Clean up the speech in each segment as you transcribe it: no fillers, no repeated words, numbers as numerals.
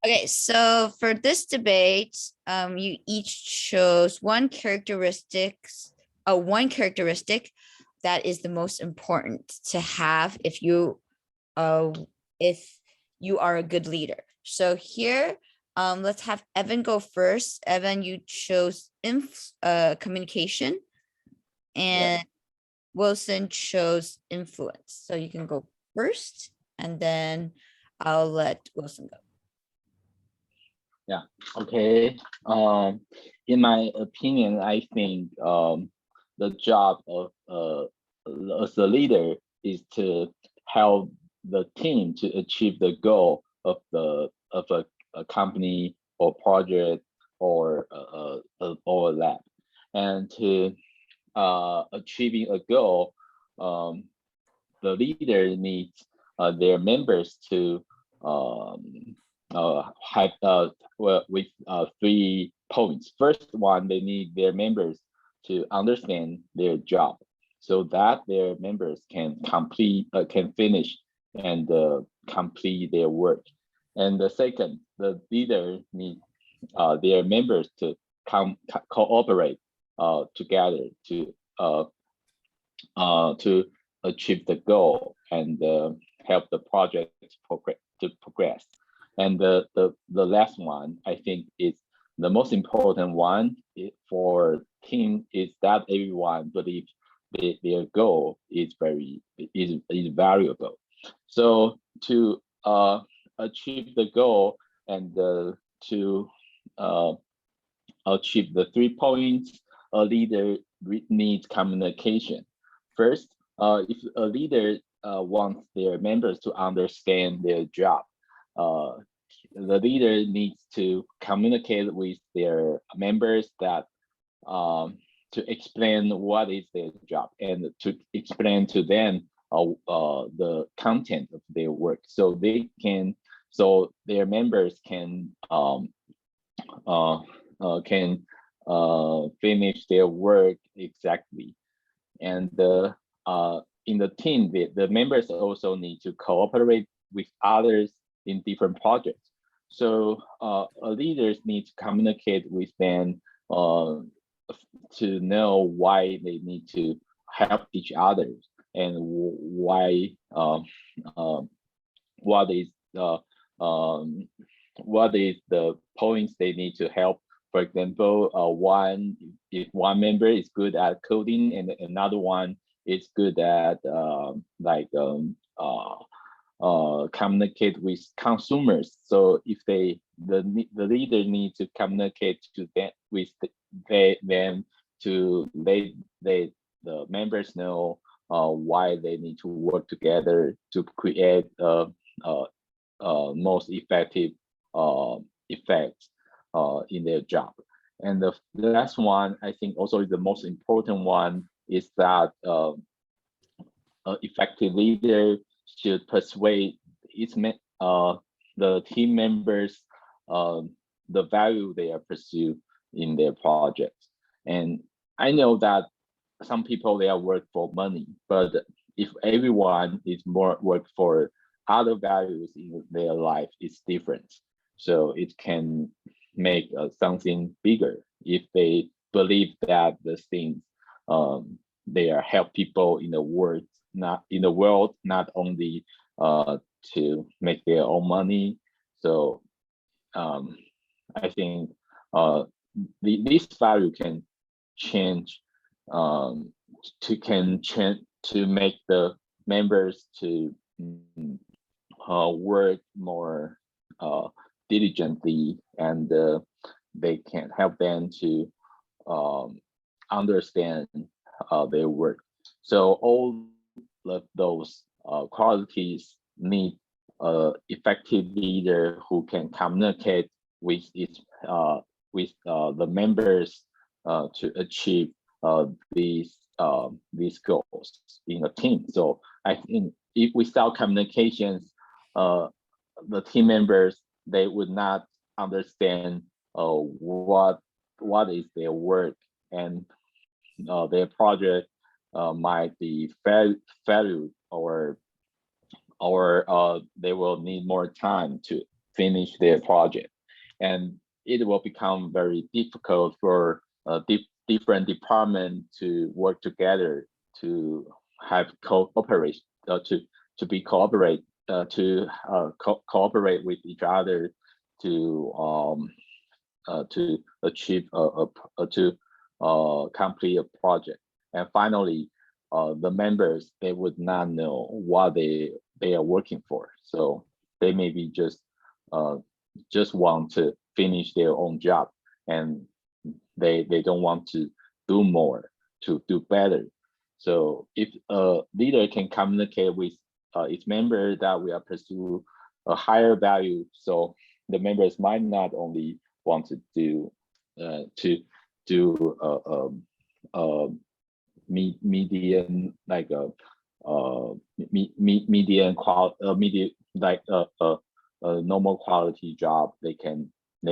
Okay, so for this debate, you each chose one characteristic that is the most important to have if you are a good leader. So here, let's have Evan go first. Evan, you chose communication, and Wilson chose influence. So you can go first, and then I'll let Wilson go. Yeah. Okay. In my opinion, I think the job of as a leader is to help the team to achieve the goal of a company or project or lab, and to achieving a goal, the leader needs their members to have with 3 points. First one, they need their members to understand their job so that their members can finish and complete their work. And the second, the leader needs their members to cooperate together to achieve the goal and help the project to progress. And the last one, I think, is the most important one for team, is that everyone believes their goal is valuable. So to achieve the goal and to achieve the 3 points, a leader needs communication. First, if a leader wants their members to understand their job, the leader needs to communicate with their members that to explain what is their job and to explain to them the content of their work, so their members can finish their work exactly. And in the team, the members also need to cooperate with others in different projects. So leaders need to communicate with them to know why they need to help each other and why what is the points they need to help. For example, if one member is good at coding and another one is good at communicate with consumers. So if the leader needs to communicate to them to let the members know why they need to work together to create most effective effects in their job. And the last one, I think also is the most important one, is that effective leader should persuade the team members the value they are pursue in their projects. And I know that some people, they are work for money, but if everyone is more work for other values in their life, it's different. So it can make something bigger if they believe that the things they are help people in the world, not only to make their own money. So I think this value can change to make the members to work more diligently, and they can help them to understand their work. So all of those qualities need effective leader who can communicate with the members to achieve these goals in a team. So I think if without communications, the team members, they would not understand what is their work, and their project might be failed, or they will need more time to finish their project. And it will become very difficult for different departments to work together to have cooperate to be cooperate cooperate with each other to achieve to complete a project. And finally, the members, they would not know what they are working for, so they maybe just want to finish their own job, and they don't want to do more to do better. So if a leader can communicate with its member that we are pursue a higher value, so the members might not only want to do median, like a median quality, like a normal quality job. They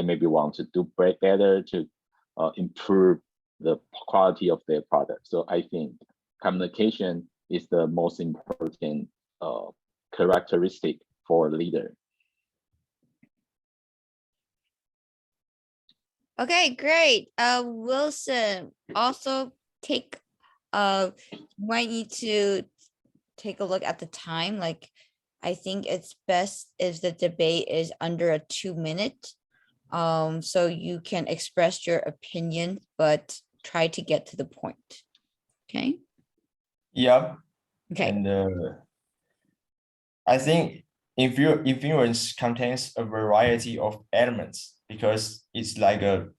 maybe want to do better to improve the quality of their product. So I think communication is the most important characteristic for a leader. Okay, great. Wilson, also might need to take a look at the time. Like, I think it's best if the debate is under a 2 minute. So you can express your opinion, but try to get to the point. Okay. Yeah. Okay. And I think influence contains a variety of elements because it's like a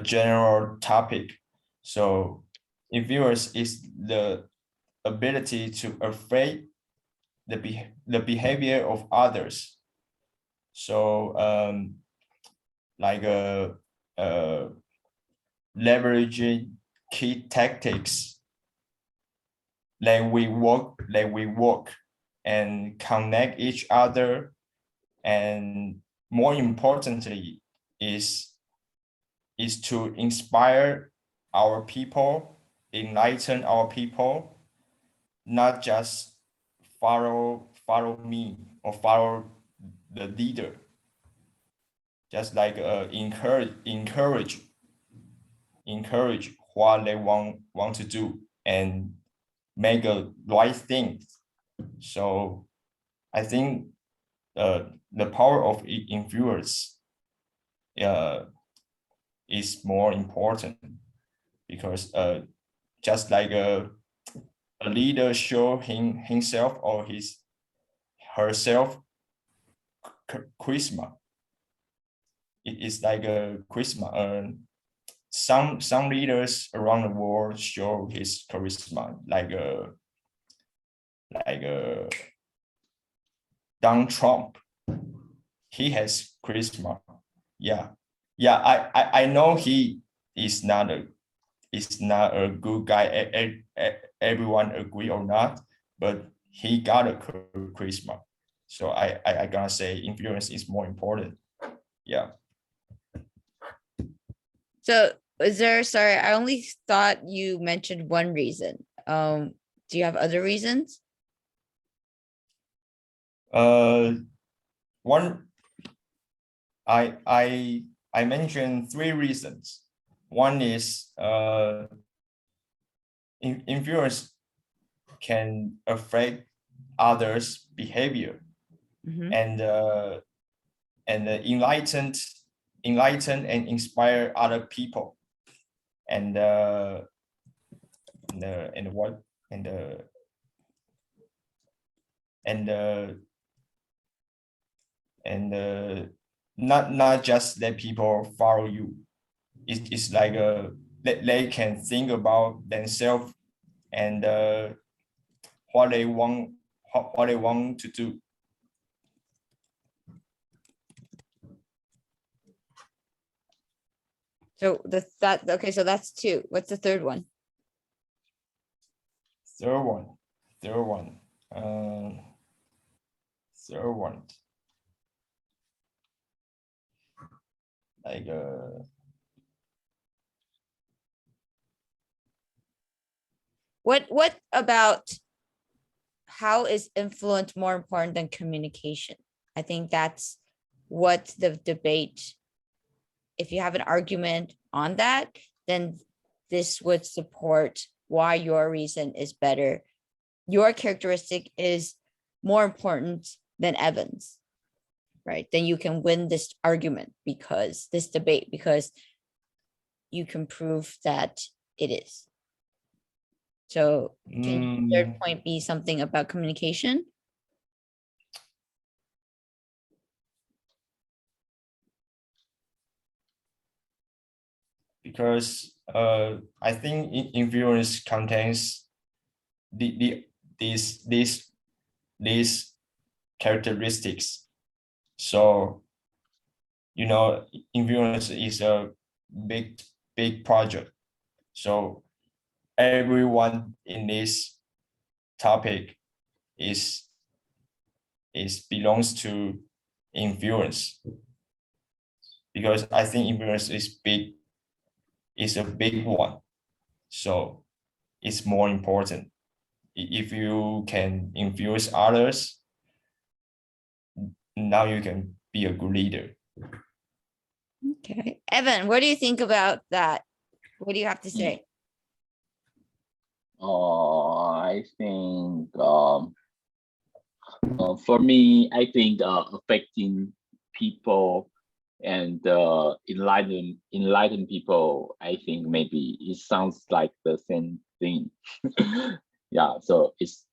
general topic. So influence is the ability to affect the behavior of others. So like leveraging key tactics, like we work and connect each other, and more importantly is to inspire our people, enlighten our people, not just follow me or follow the leader. Just like encourage what they want to do and make a right thing. So I think the power of influence is more important, because just like a leader show himself or herself charisma. It is like a charisma. Some leaders around the world show his charisma, like Donald Trump. He has charisma. Yeah. I know he is not a good guy. Everyone agree or not, but he got a charisma. So I gotta say influence is more important. Yeah. So sorry, I only thought you mentioned one reason. Do you have other reasons? One, I mentioned 3 reasons. One is influence can affect others' behavior, and enlighten and inspire other people, and not just let people follow you. It's like they can think about themselves and what they want to do. So okay, so that's 2. What's the third one? Third one. Like what about how is influence more important than communication? I think that's what's the debate. If you have an argument on that, then this would support why your reason is better. Your characteristic is more important than Evan's, right? Then you can win this argument because this debate, because you can prove that it is. So can your third point be something about communication? Because I think influence contains these characteristics. So, you know, influence is a big project. So everyone in this topic is belongs to influence, because I think influence is a big one. So it's more important. If you can influence others, now you can be a good leader. Okay. Evan, what do you think about that? What do you have to say? I think for me, I think affecting people and enlighten people, I think maybe it sounds like the same thing. Yeah, so it's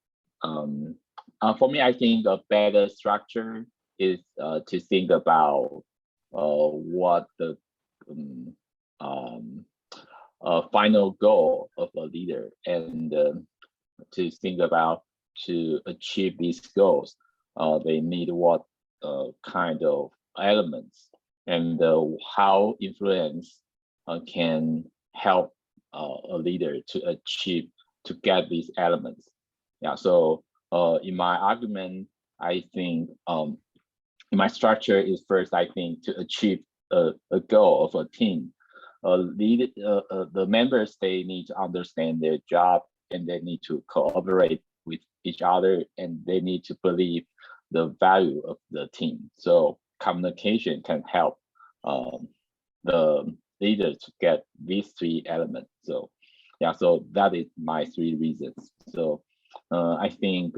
for me, I think a better structure is to think about what the final goal of a leader, and to think about to achieve these goals, they need what kind of elements, and how influence can help a leader to get these elements. Yeah, so in my argument, I think in my structure is first, I think, to achieve a goal of a team. The members, they need to understand their job, and they need to cooperate with each other, and they need to believe the value of the team. So communication can help the leader to get these three elements. So yeah, so that is my three reasons. So I think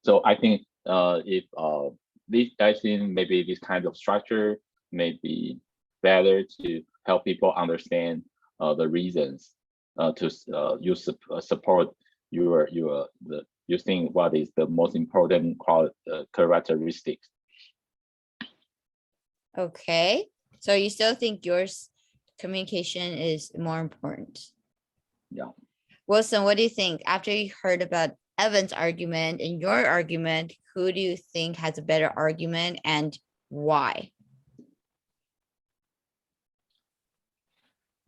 so I think if this, I think maybe this kind of structure may be better to help people understand the reasons to you support you think what is the most important characteristics. Okay. So you still think yours communication is more important? Yeah. Wilson, what do you think? After you heard about Evan's argument and your argument, who do you think has a better argument and why?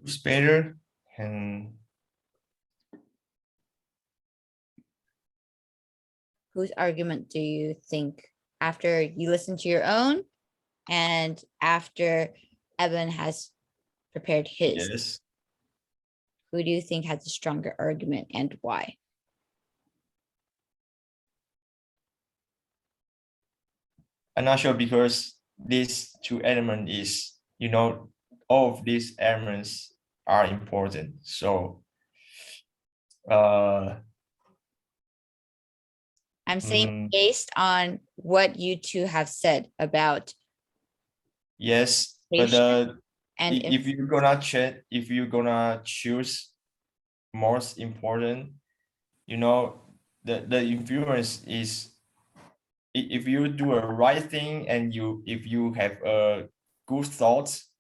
Who's better? And whose argument do you think, after you listen to your own and after Evan has prepared his, yes, who do you think has a stronger argument and why? I'm not sure, because these two elements is, you know, all of these elements are important. So I'm saying based on what you two have said about yes, but and if you're gonna choose most important, you know, the influence is, if you do a right thing and if you have a good thoughts,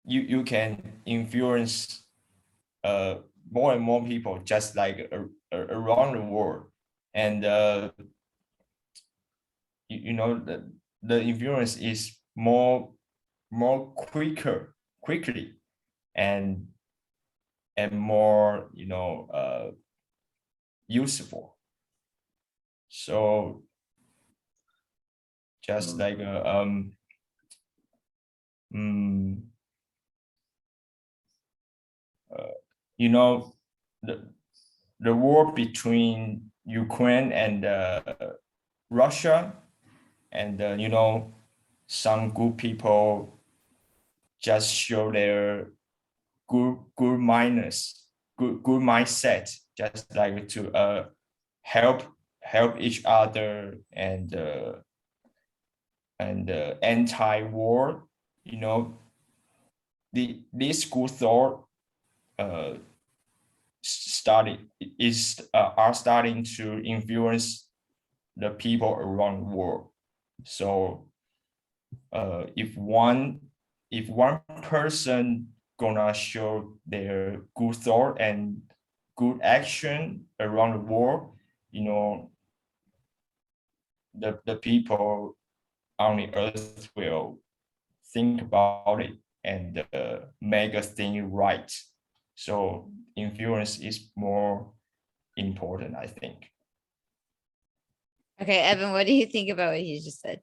you can influence more and more people, just like around the world. And you know, the influence is more quickly and more, you know, useful. So just like you know, the war between Ukraine and Russia, and you know, some good people just show their good mindset, just like to help each other and anti-war. This good thought are starting to influence the people around the world. So if one person gonna show their good thought and good action around the world, the people on the earth will think about it and make a thing right. So influence is more important, I think. Okay, Evan, what do you think about what he just said?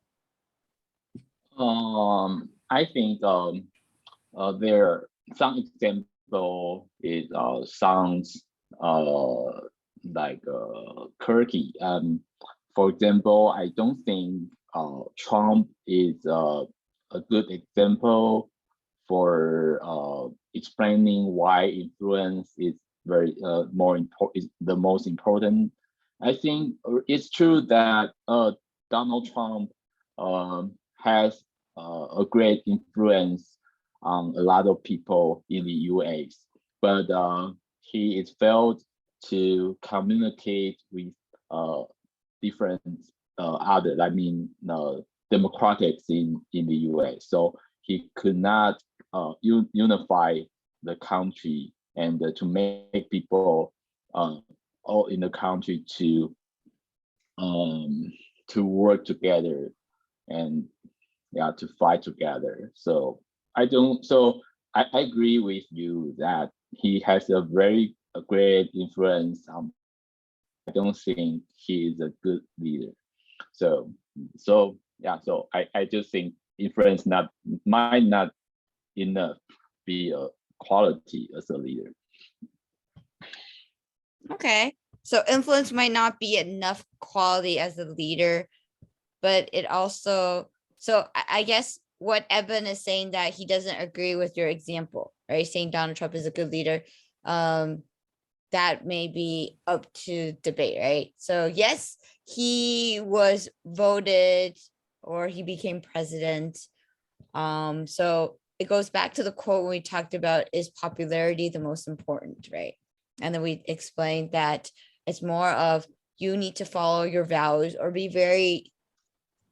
I think there some example is sounds like quirky. For example, I don't think Trump is a good example for explaining why influence is very more important, is the most important. I think it's true that Donald Trump has a great influence on a lot of people in the US, but he is failed to communicate with different other, I mean, democrats in the US. So he could not unify the country and to make people all in the country to work together and to fight together. So I agree with you that he has a great influence. I don't think he is a good leader. So I just think influence might not enough be a quality as a leader. Okay, so influence might not be enough quality as a leader, but it also, so I guess what Evan is saying, that he doesn't agree with your example, right? Saying Donald Trump is a good leader, that may be up to debate, right? So yes, he was voted or he became president. So it goes back to the quote when we talked about, is popularity the most important, right? And then we explained that it's more of, you need to follow your values or be very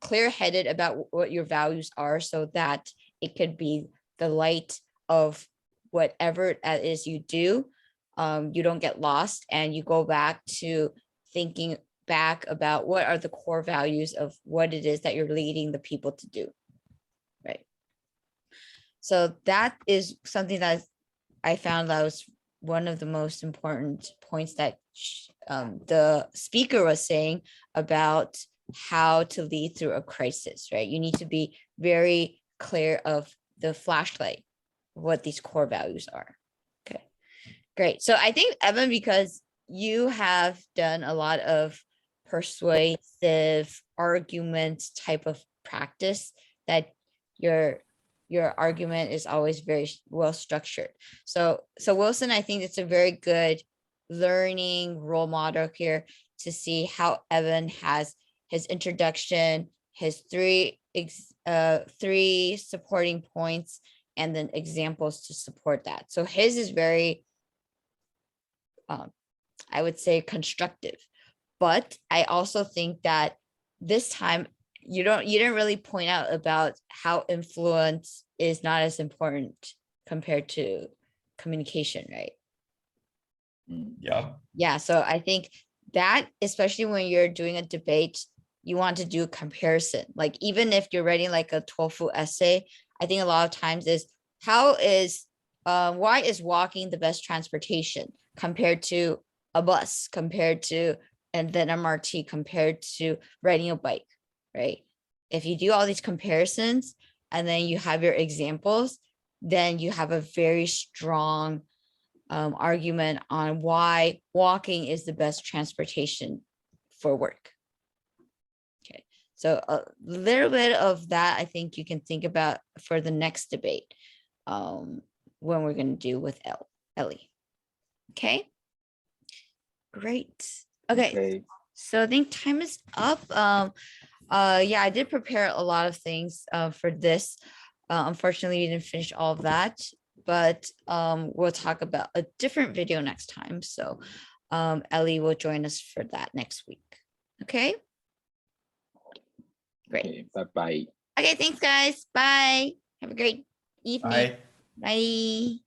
clear-headed about what your values are, so that it could be the light of whatever it is you do. You don't get lost and you go back to thinking back about what are the core values of what it is that you're leading the people to do, right? So that is something that I found that was one of the most important points that the speaker was saying about how to lead through a crisis, right? You need to be very clear of the flashlight, what these core values are. Okay, great. So I think, Evan, because you have done a lot of persuasive argument type of practice, that your argument is always very well structured. So Wilson, I think it's a very good learning role model here to see how Evan has his introduction, his three supporting points, and then examples to support that. So his is very, I would say, constructive. But I also think that this time you didn't really point out about how influence is not as important compared to communication, right? Yeah. So I think that, especially when you're doing a debate, you want to do a comparison. Like, even if you're writing like a TOEFL essay, I think a lot of times is, why is walking the best transportation compared to a bus, compared to, and then MRT, compared to riding a bike, right? If you do all these comparisons and then you have your examples, then you have a very strong argument on why walking is the best transportation for work. Okay, So a little bit of that, I think you can think about for the next debate when we're going to do with Ellie. Okay. Great. Okay. So I think time is up. Yeah, I did prepare a lot of things for this. Unfortunately, we didn't finish all of that, but we'll talk about a different video next time. So Ellie will join us for that next week. Okay. Great. Okay, bye-bye. Okay, thanks guys. Bye. Have a great evening. Bye. Bye.